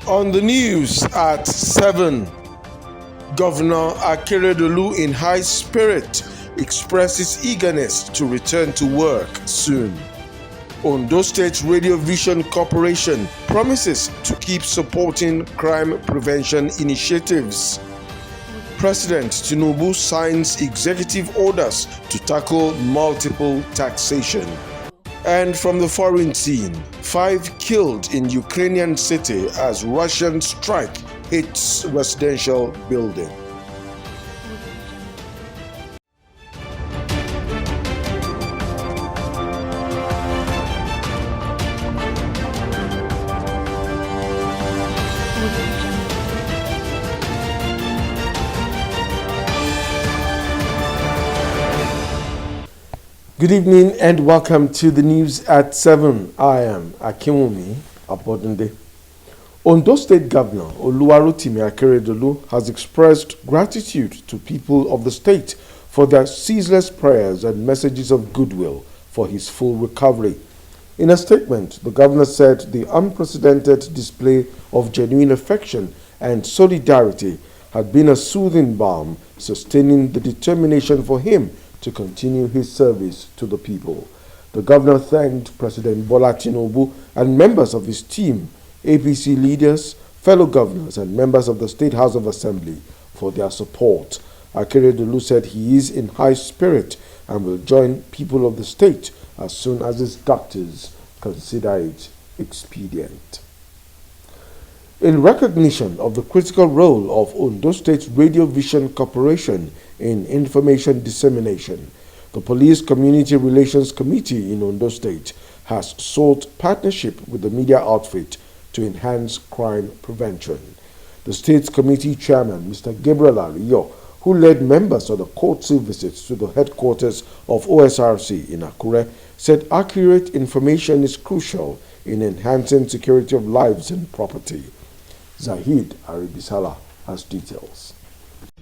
On the news at 7, Governor Akeredolu, in high spirit, expresses eagerness to return to work soon. Ondo State Radio Vision Corporation promises to keep supporting crime prevention initiatives. President Tinubu signs executive orders to tackle multiple taxation. And from the foreign scene, 5 killed in Ukrainian city as Russian strike hits residential building. Good evening and welcome to the news at 7. I am Akinwumi Abodunde. Ondo State Governor Oluwarotimi Akeredolu has expressed gratitude to people of the state for their ceaseless prayers and messages of goodwill for his full recovery. In a statement, the governor said the unprecedented display of genuine affection and solidarity had been a soothing balm, sustaining the determination for him to continue his service to the people. The governor thanked President Bola Tinubu and members of his team, APC leaders, fellow governors and members of the State House of Assembly for their support. Akeredolu said he is in high spirit and will join people of the state as soon as his doctors consider it expedient. In recognition of the critical role of Ondo State Radio Vision Corporation in information dissemination, the Police Community Relations Committee in Ondo State has sought partnership with the media outfit to enhance crime prevention. The state's committee chairman, Mr. Gabriel Ariyo, who led members of the courtesy visits to the headquarters of Osrc in Akure, said accurate information is crucial in enhancing security of lives and property. Zahid Aribisala has details.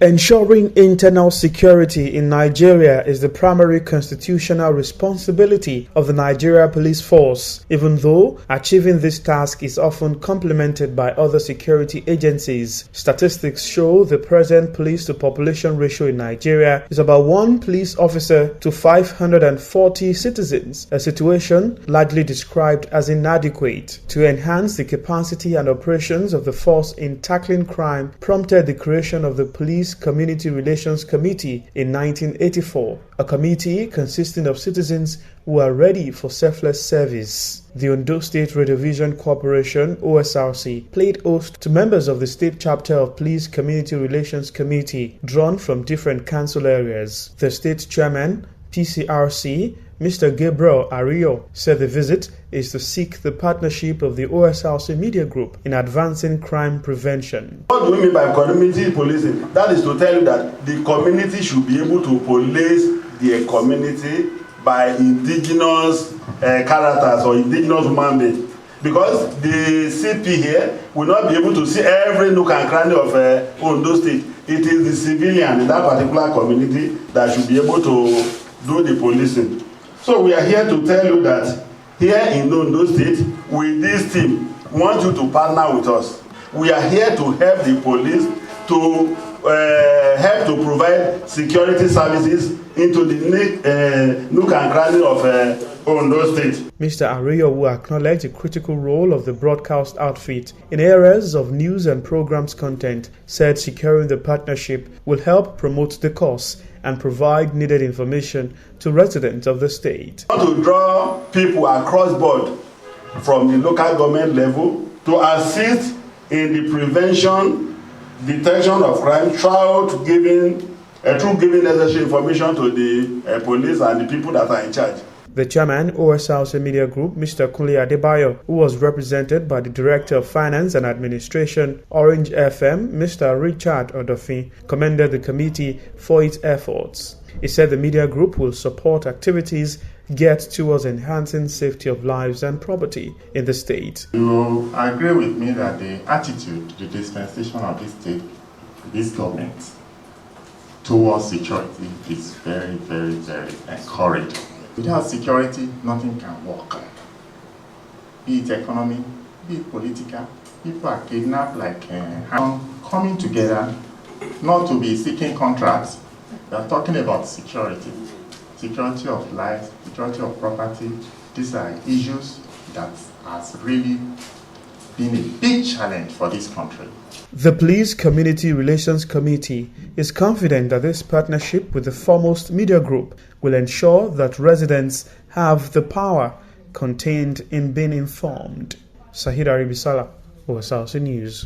Ensuring internal security in Nigeria is the primary constitutional responsibility of the Nigeria Police Force, even though achieving this task is often complemented by other security agencies. Statistics show the present police-to-population ratio in Nigeria is about 1 police officer to 540 citizens, a situation largely described as inadequate. To enhance the capacity and operations of the force in tackling crime prompted the creation of the Police Community Relations Committee in 1984, a committee consisting of citizens who are ready for selfless service. The Ondo State Radio Vision Corporation, OSRC, played host to members of the state chapter of Police Community Relations Committee drawn from different council areas. The state chairman, PCRC, Mr. Gabriel Ariyo, said the visit is to seek the partnership of the OSRC Media Group in advancing crime prevention. What do we mean by community policing? That is to tell you that the community should be able to police their community by indigenous characters or indigenous human beings. Because the CP here will not be able to see every nook and cranny of Ondo State. It is the civilian in that particular community that should be able to do the policing. So we are here to tell you that here in Ondo State, with this team, we want you to partner with us. We are here to help the police to help to provide security services into the nook and cranny of Ondo State. Mr. Ariyo, who acknowledged the critical role of the broadcast outfit in areas of news and programs content, said securing the partnership will help promote the cause and provide needed information to residents of the state. We want to draw people across board from the local government level to assist in the prevention, detection of crime through giving necessary information to the police and the people that are in charge. The chairman, OSRC Media Group, Mr. Kunle Adebayo, who was represented by the Director of Finance and Administration, Orange FM, Mr. Richard Odofin, commended the committee for its efforts. He said the media group will support activities geared towards enhancing safety of lives and property in the state. You agree with me that the attitude, the dispensation of this state, this government, towards security is very, very, very encouraging. Without security, nothing can work. Be it economy, be it political, people are kidnapped, coming together, not to be seeking contracts. We are talking about security, security of life, security of property. These are issues that has really been a big challenge for this country. The Police Community Relations Committee is confident that this partnership with the foremost media group will ensure that residents have the power contained in being informed. Sahid Aribisala, Osrc News.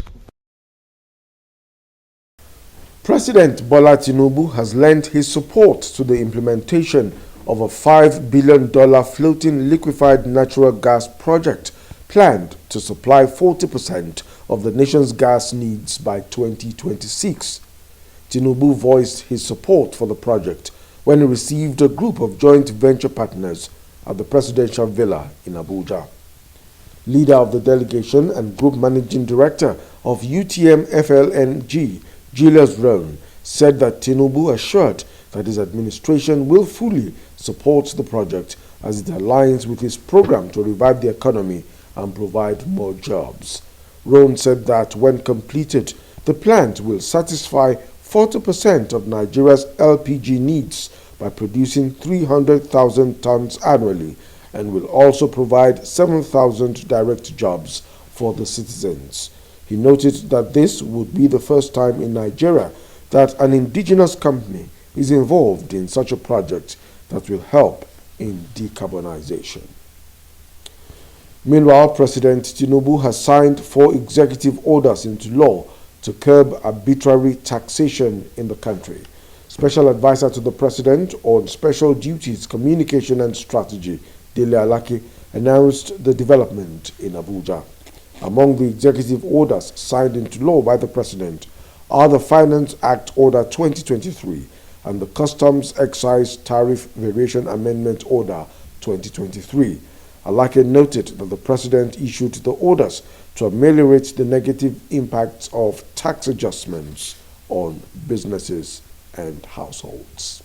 President Bola Tinubu has lent his support to the implementation of a $5 billion floating liquefied natural gas project planned to supply 40% of the nation's gas needs by 2026. Tinubu voiced his support for the project when he received a group of joint venture partners at the presidential villa in Abuja. Leader of the delegation and group managing director of UTM FLNG, Julius Rohn, said that Tinubu assured that his administration will fully support the project as it aligns with his program to revive the economy and provide more jobs. Rohn said that when completed, the plant will satisfy 40% of Nigeria's LPG needs by producing 300,000 tons annually and will also provide 7,000 direct jobs for the citizens. He noted that this would be the first time in Nigeria that an indigenous company is involved in such a project that will help in decarbonization. Meanwhile, President Tinubu has signed 4 executive orders into law to curb arbitrary taxation in the country. Special Advisor to the President on Special Duties, Communication and Strategy, Dele Alaki, announced the development in Abuja. Among the executive orders signed into law by the President are the Finance Act Order 2023 and the Customs Excise Tariff Variation Amendment Order 2023. Alake noted that the President issued the orders to ameliorate the negative impacts of tax adjustments on businesses and households.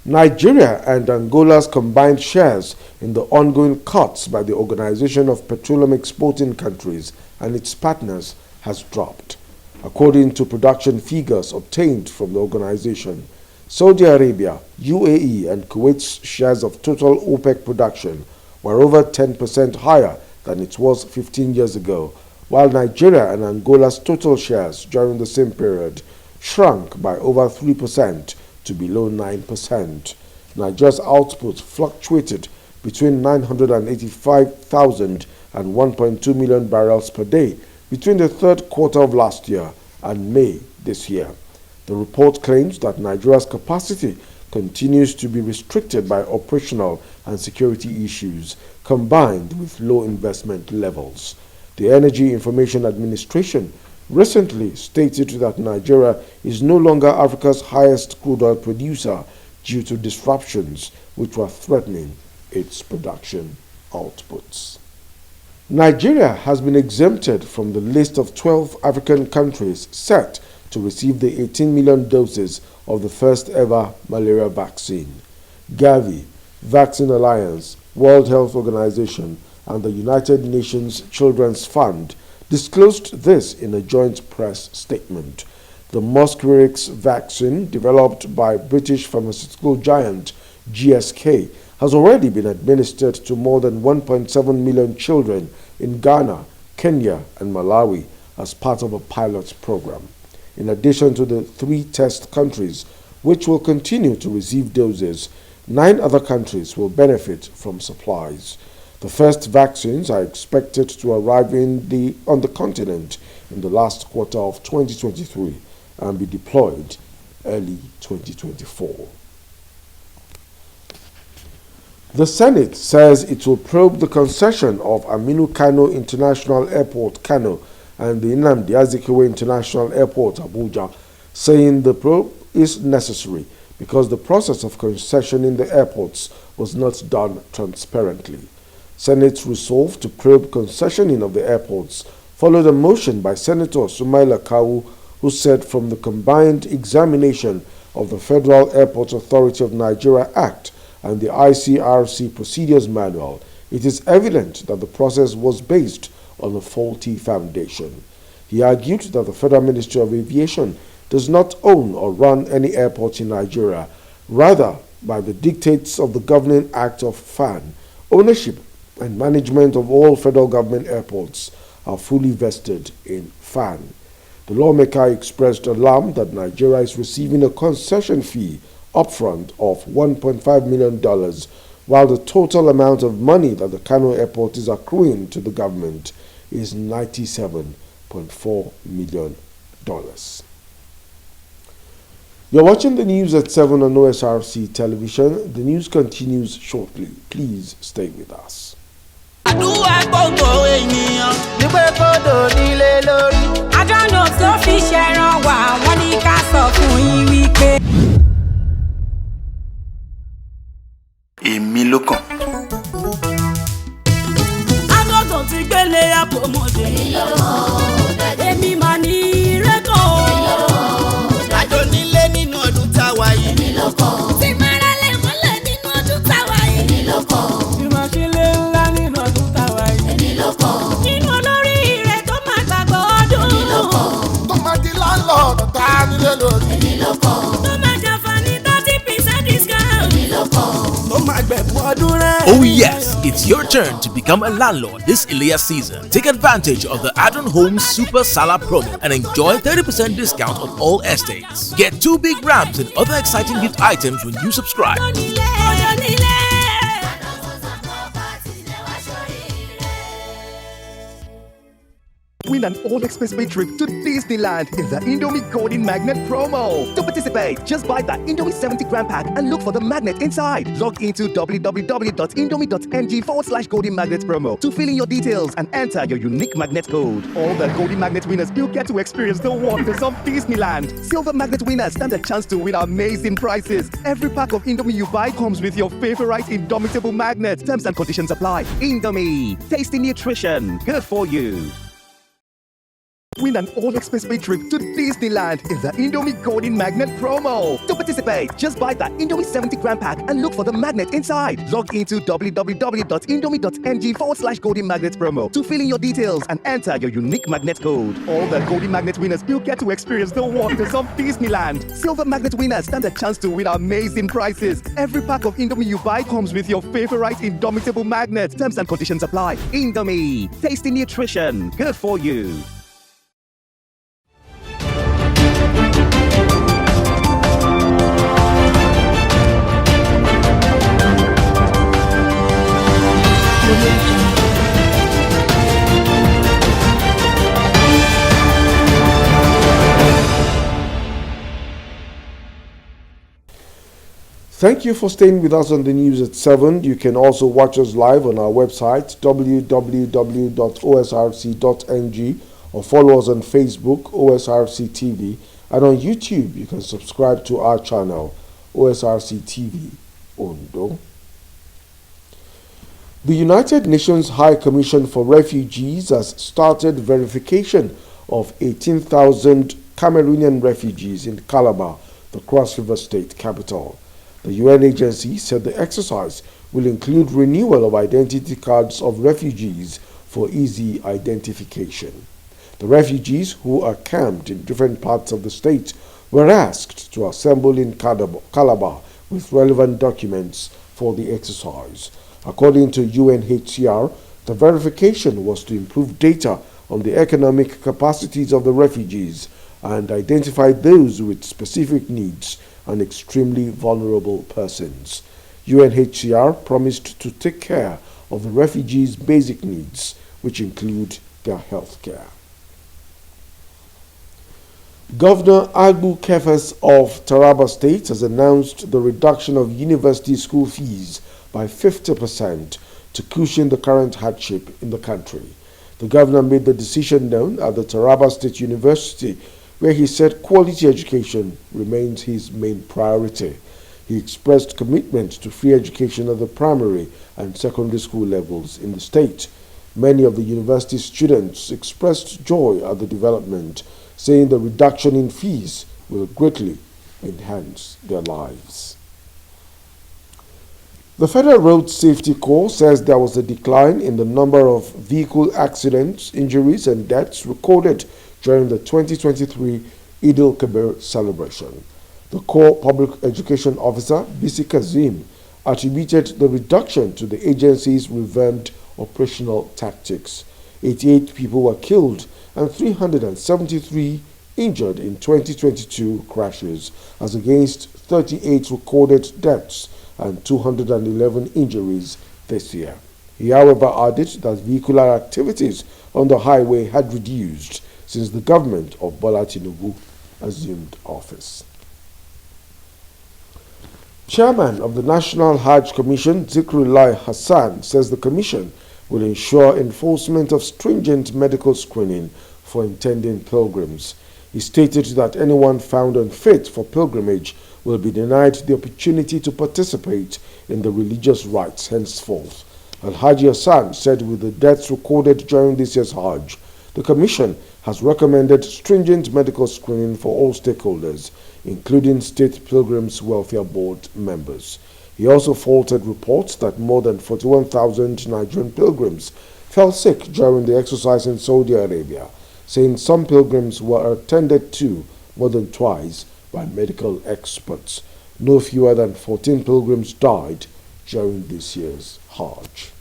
Nigeria and Angola's combined shares in the ongoing cuts by the Organization of Petroleum Exporting Countries and its partners has dropped. According to production figures obtained from the organization, Saudi Arabia, UAE and Kuwait's shares of total OPEC production were over 10% higher than it was 15 years ago, while Nigeria and Angola's total shares during the same period shrunk by over 3% to below 9%. Nigeria's output fluctuated between 985,000 and 1.2 million barrels per day between the third quarter of last year and May this year. The report claims that Nigeria's capacity continues to be restricted by operational and security issues combined with low investment levels. The Energy Information Administration recently stated that Nigeria is no longer Africa's highest crude oil producer due to disruptions which were threatening its production outputs. Nigeria has been exempted from the list of 12 African countries set to receive the 18 million doses of the first ever malaria vaccine. Gavi, Vaccine Alliance, World Health Organization, and the United Nations Children's Fund disclosed this in a joint press statement. The Mosquirix vaccine, developed by British pharmaceutical giant GSK, has already been administered to more than 1.7 million children in Ghana, Kenya, and Malawi as part of a pilot program. In addition to the 3 test countries, which will continue to receive doses, 9 other countries will benefit from supplies. The first vaccines are expected to arrive on the continent in the last quarter of 2023 and be deployed early 2024. The Senate says it will probe the concession of Aminu Kano International Airport, Kano, and the Nnamdi Azikiwe International Airport, Abuja, saying the probe is necessary because the process of concessioning the airports was not done transparently. Senate's resolve to probe concessioning of the airports followed a motion by Senator Sumaila Kawu, who said from the combined examination of the Federal Airports Authority of Nigeria Act and the ICRC Procedures Manual, it is evident that the process was based on a faulty foundation. He argued that the Federal Ministry of Aviation does not own or run any airports in Nigeria. Rather, by the dictates of the Governing Act of FAN, ownership and management of all federal government airports are fully vested in FAN. The lawmaker expressed alarm that Nigeria is receiving a concession fee upfront of $1.5 million, while the total amount of money that the Kano airport is accruing to the government is $97.4 million. You're watching the news at 7 on OSRC television. The news continues shortly. Please stay with us. Èmi ló kàn. Adọ́tọ̀ ti gbélé àpòmọ̀dé. Èmi mà ní rẹ́kọ̀. Àjọ nílé nínú ọdún táwa yìí. Tí mara lè mọ́lẹ̀ nínú ọdún táwa yìí. Tí màá ṣe lé ńlá nínú ọdún táwa yìí. Nínú olórí rẹ̀ tó máa gbàgbọ́ ọdún. Tó máa di láńlọ́ọ̀dù tá a nílé lórí. Tó máa jàǹfààní 30% discount. Oh yes, it's your turn to become a landlord this Ilia season. Take advantage of the Adon Homes Super Salah promo and enjoy 30% discount on all estates. Get 2 big ramps and other exciting gift items when you subscribe. Win an all-expense-paid trip to Disneyland in the Indomie Golden Magnet promo. To participate, just buy the Indomie 70-gram pack and look for the magnet inside. Log into www.indomie.ng/Golden Magnet promo to fill in your details and enter your unique magnet code. All the Golden Magnet winners will get to experience the wonders of Disneyland. Silver Magnet winners stand a chance to win amazing prizes. Every pack of Indomie you buy comes with your favorite Indomitable magnet. Terms and conditions apply. Indomie, tasty nutrition, good for you. Win an all-expense-paid trip to Disneyland in the Indomie Golden Magnet promo. To participate, just buy the Indomie 70-gram pack and look for the magnet inside. Log into www.indomie.ng/Golden Magnet promo to fill in your details and enter your unique magnet code. All the Golden Magnet winners will get to experience the wonders of Disneyland. Silver Magnet winners stand a chance to win amazing prizes. Every pack of Indomie you buy comes with your favorite Indomitable magnet. Terms and conditions apply. Indomie, tasty nutrition, good for you. Thank you for staying with us on the news at 7. You can also watch us live on our website www.osrc.ng or follow us on Facebook, OSRC TV, and on YouTube you can subscribe to our channel, OSRC TV Ondo. The United Nations High Commission for Refugees has started verification of 18,000 Cameroonian refugees in Calabar, the Cross River State capital. The UN agency said the exercise will include renewal of identity cards of refugees for easy identification. The refugees who are camped in different parts of the state were asked to assemble in Calabar with relevant documents for the exercise. According to UNHCR, the verification was to improve data on the economic capacities of the refugees and identify those with specific needs and extremely vulnerable persons. UNHCR promised to take care of the refugees' basic needs, which include their health care. Governor Agbu Kefas of Taraba State has announced the reduction of university school fees by 50% to cushion the current hardship in the country. The governor made the decision known at the Taraba State University, where he said quality education remains his main priority. He expressed commitment to free education at the primary and secondary school levels in the state. Many of the university students expressed joy at the development, saying the reduction in fees will greatly enhance their lives. The Federal Road Safety Corps says there was a decline in the number of vehicle accidents, injuries, and deaths recorded during the 2023 Eid al-Kabir celebration. The Corps Public Education Officer, Bisi Kazim, attributed the reduction to the agency's revamped operational tactics. 88 people were killed and 373 injured in 2022 crashes, as against 38 recorded deaths and 211 injuries this year. He, however, added that vehicular activities on the highway had reduced since the government of Bola Tinubu assumed office. Chairman of the National Hajj Commission, Zikrullah Hassan, says the commission will ensure enforcement of stringent medical screening for intending pilgrims. He stated that anyone found unfit for pilgrimage will be denied the opportunity to participate in the religious rites henceforth. Al-Haji Hassan said with the deaths recorded during this year's Hajj, the Commission has recommended stringent medical screening for all stakeholders, including State Pilgrims Welfare Board members. He also faulted reports that more than 41,000 Nigerian pilgrims fell sick during the exercise in Saudi Arabia, saying some pilgrims were attended to more than twice by medical experts. No fewer than 14 pilgrims died during this year's Hajj.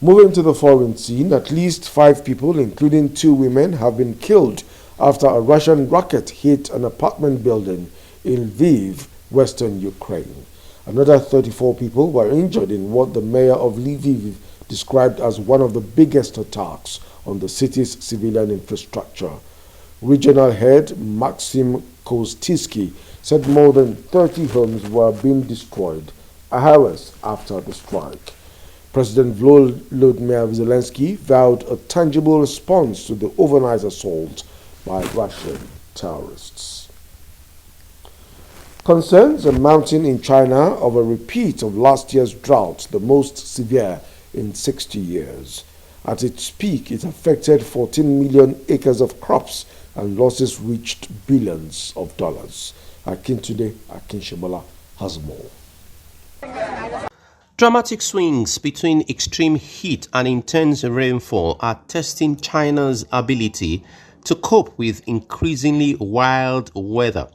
Moving to the foreign scene, at least 5 people, including 2 women, have been killed after a Russian rocket hit an apartment building in Lviv, western Ukraine. Another 34 people were injured in what the mayor of Lviv described as one of the biggest attacks on the city's civilian infrastructure. Regional head Maxim Kostisky said more than 30 homes were being destroyed hours after the strike. President Volodymyr Zelensky vowed a tangible response to the overnight assault by Russian terrorists. Concerns are mounting in China of a repeat of last year's drought, the most severe in 60 years. At its peak, it affected 14 million acres of crops and losses reached billions of dollars. Akintunde Akinshobola has more. Dramatic swings between extreme heat and intense rainfall are testing China's ability to cope with increasingly wild weather.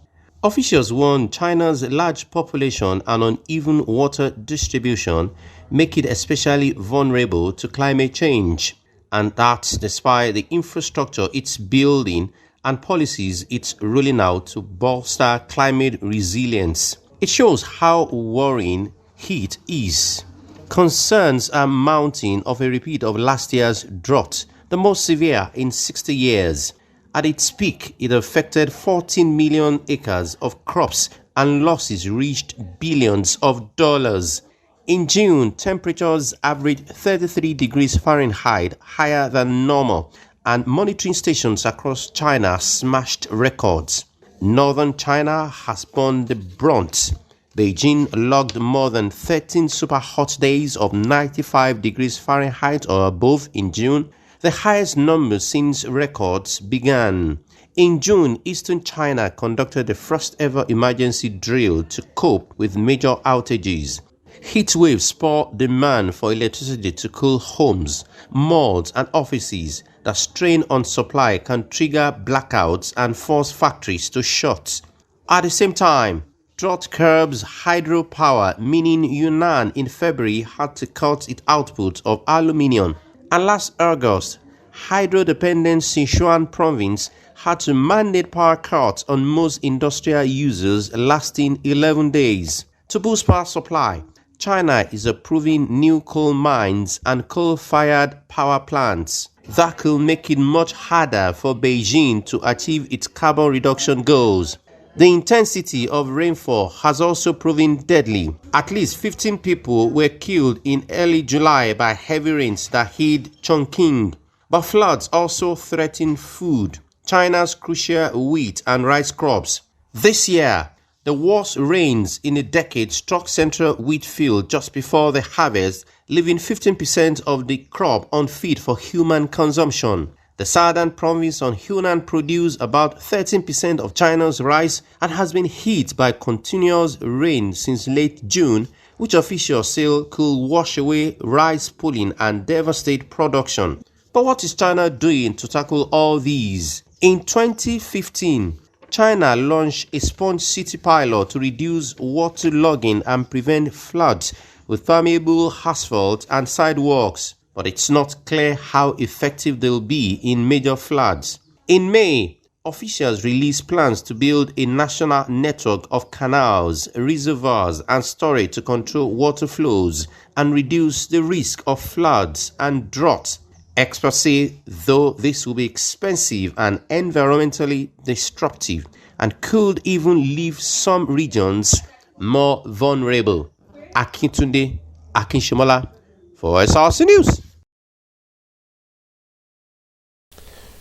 Officials warn China's large population and uneven water distribution make it especially vulnerable to climate change, and that despite the infrastructure it's building and policies it's rolling out to bolster climate resilience. It shows how worrying heat is. Concerns are mounting of a repeat of last year's drought, the most severe in 60 years. At its peak, it affected 14 million acres of crops and losses reached billions of dollars. In June, temperatures averaged 33 degrees Fahrenheit, higher than normal, and monitoring stations across China smashed records. Northern China has borne the brunt. Beijing logged more than 13 super hot days of 95 degrees Fahrenheit or above in June, the highest number since records began. In June, Eastern China conducted the first ever emergency drill to cope with major outages. Heat waves spur demand for electricity to cool homes, malls, and offices. The strain on supply can trigger blackouts and force factories to shut. At the same time, drought curbs hydropower, meaning Yunnan in February had to cut its output of aluminium. And last August, hydro-dependent Sichuan province had to mandate power cuts on most industrial users lasting 11 days. To boost power supply, China is approving new coal mines and coal-fired power plants. That could make it much harder for Beijing to achieve its carbon reduction goals. The intensity of rainfall has also proven deadly. At least 15 people were killed in early July by heavy rains that hit Chongqing. But floods also threaten food, China's crucial wheat and rice crops. This year, the worst rains in a decade struck central wheat field just before the harvest, leaving 15% of the crop unfit for human consumption. The southern province on Hunan produces about 13% of China's rice and has been hit by continuous rain since late June, which officials say could wash away rice pooling and devastate production. But what is China doing to tackle all these? In 2015, China launched a sponge city pilot to reduce waterlogging and prevent floods with permeable asphalt and sidewalks, but it's not clear how effective they'll be in major floods. In May, officials released plans to build a national network of canals, reservoirs, and storage to control water flows and reduce the risk of floods and drought. Experts say, though, this will be expensive and environmentally destructive and could even leave some regions more vulnerable. Akintunde Akinshomola for Osrc News.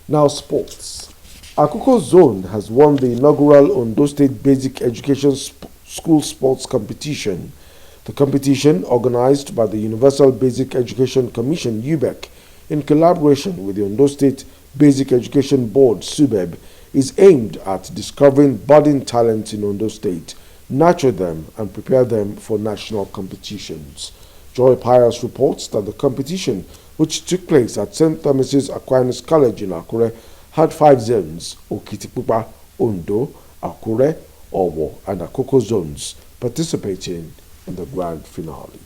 Now sports. Akoko Zone has won the inaugural Ondo State Basic Education School Sports Competition. The competition, organized by the Universal Basic Education Commission (UBEC) in collaboration with the Ondo State Basic Education Board (SUBEB), is aimed at discovering budding talents in Ondo State, nurture them and prepare them for national competitions. Joy Pius reports that the competition, which took place at St. Thomas's Aquinas College in Akure, had 5 zones: Okitipupa, Ondo, Akure, Owo, and Akoko zones participating in the grand finale.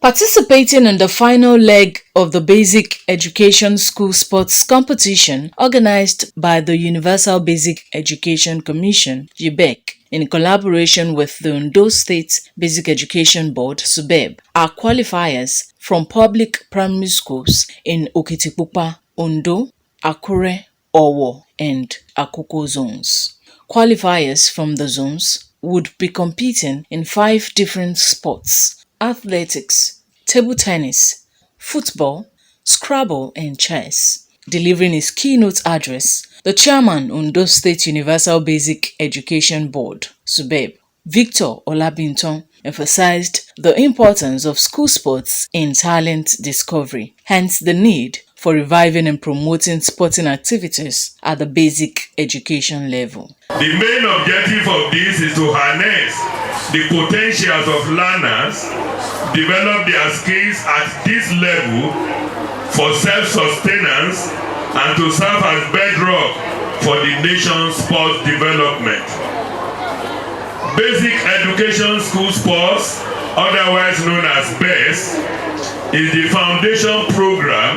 Participating in the final leg of the Basic Education School Sports Competition organized by the Universal Basic Education Commission (UBEC) in collaboration with the Ondo State Basic Education Board (SUBEB) are qualifiers from public primary schools in Okitipupa, Ondo, Akure, Owo, and Akoko zones. Qualifiers from the zones would be competing in 5 different sports: athletics, table tennis, football, Scrabble, and chess. Delivering his keynote address, the chairman Ondo State Universal Basic Education Board (SUBEB), Victor Olabinton, emphasized the importance of school sports in talent discovery, hence the need for reviving and promoting sporting activities at the basic education level. The main objective of this is to harness the potentials of learners, develop their skills at this level for self-sustenance and to serve as bedrock for the nation's sports development. Basic Education School Sports, otherwise known as BES, is the foundation program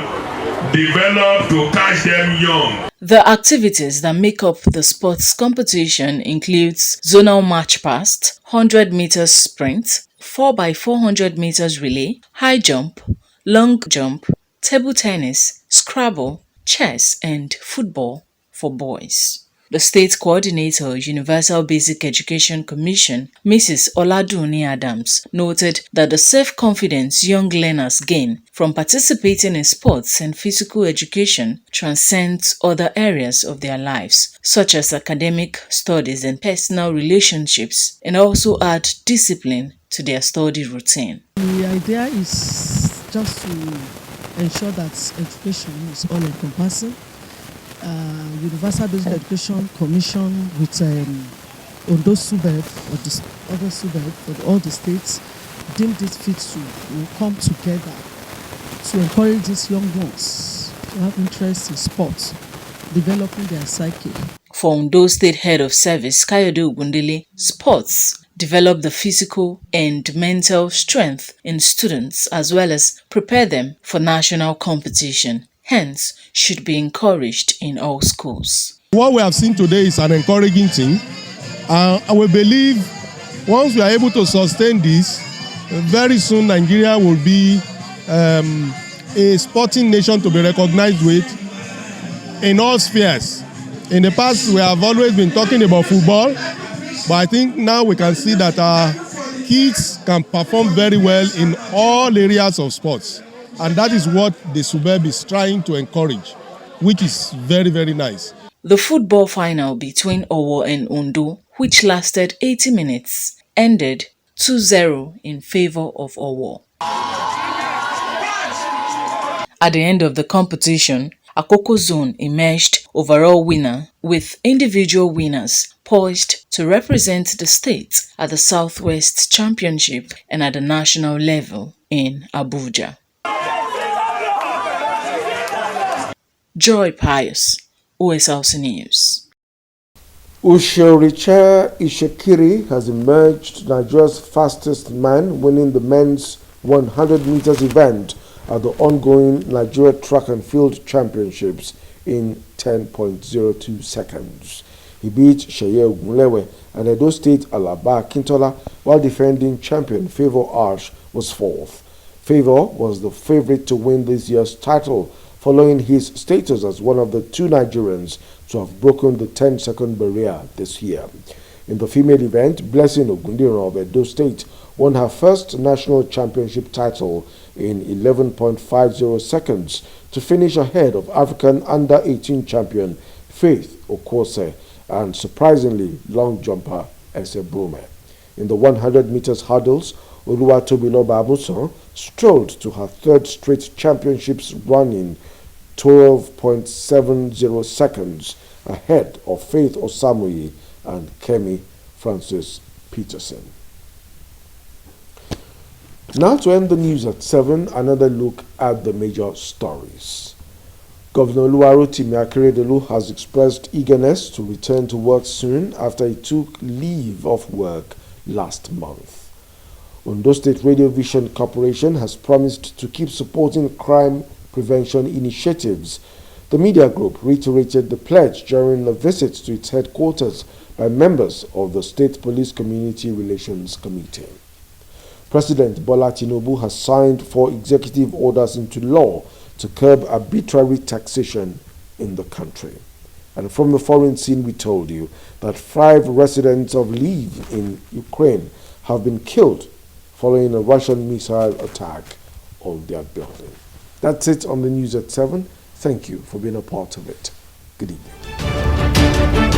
developed to catch them young. The activities that make up the sports competition includes zonal march past, 100 meters sprint, 4x400 meters relay, high jump, long jump, table tennis, Scrabble, chess, and football for boys. The state coordinator, Universal Basic Education Commission, Mrs. Oladuni Adams, noted that the self-confidence young learners gain from participating in sports and physical education transcends other areas of their lives, such as academic studies and personal relationships, and also add discipline to their study routine. The idea is just to ensure that education is all-encompassing. Universal Basic Education Commission with Ondo SUBEB or the other SUBEB for all the states deemed it fit to come together to encourage these young ones to have interest in sports, developing their psyche. For Ondo State Head of Service Kayode Ogundele, sports develop the physical and mental strength in students as well as prepare them for national competition. Hence, should be encouraged in all schools. What we have seen today is an encouraging thing. And we believe once we are able to sustain this, very soon Nigeria will be a sporting nation to be recognized with in all spheres. In the past, we have always been talking about football, but I think now we can see that our kids can perform very well in all areas of sports. And that is what the SUBEB is trying to encourage, which is very, very nice. The football final between Owo and Ondo, which lasted 80 minutes, ended 2-0 in favor of Owo. At the end of the competition, Akoko Zone emerged overall winner, with individual winners poised to represent the state at the Southwest Championship and at the national level in Abuja. Joy Pius, OSRC News. Osrc Ishekiri has emerged Nigeria's fastest man, winning the men's 100 meters event at the ongoing Nigeria Track and Field Championships in 10.02 seconds. He beat Sheye Ogunlewe and Edo State Alaba Akintola, while defending champion Favour Arch was fourth. Favour was the favorite to win this year's title, following his status as one of the two Nigerians to have broken the 10-second barrier this year. In the female event, Blessing Ogundiran of Edo State won her first national championship title in 11.50 seconds to finish ahead of African under-18 champion Faith Okose and, surprisingly, long jumper Ese Brume. In the 100 meters hurdles, Oluwatobiloba Amusan strolled to her third straight championships run in 12.70 seconds ahead of Faith Osamuyi and Kemi Francis Peterson. Now to end the news at 7, another look at the major stories. Governor Oluwarotimi Akeredolu has expressed eagerness to return to work soon after he took leave of work last month. Ondo State Radio Vision Corporation has promised to keep supporting crime prevention initiatives. The media group reiterated the pledge during a visit to its headquarters by members of the State Police Community Relations Committee. President Bola Tinubu has signed 4 executive orders into law to curb arbitrary taxation in the country. And from the foreign scene, we told you that 5 residents of Lviv in Ukraine have been killed following a Russian missile attack on their building. That's it on the news at 7. Thank you for being a part of it. Good evening.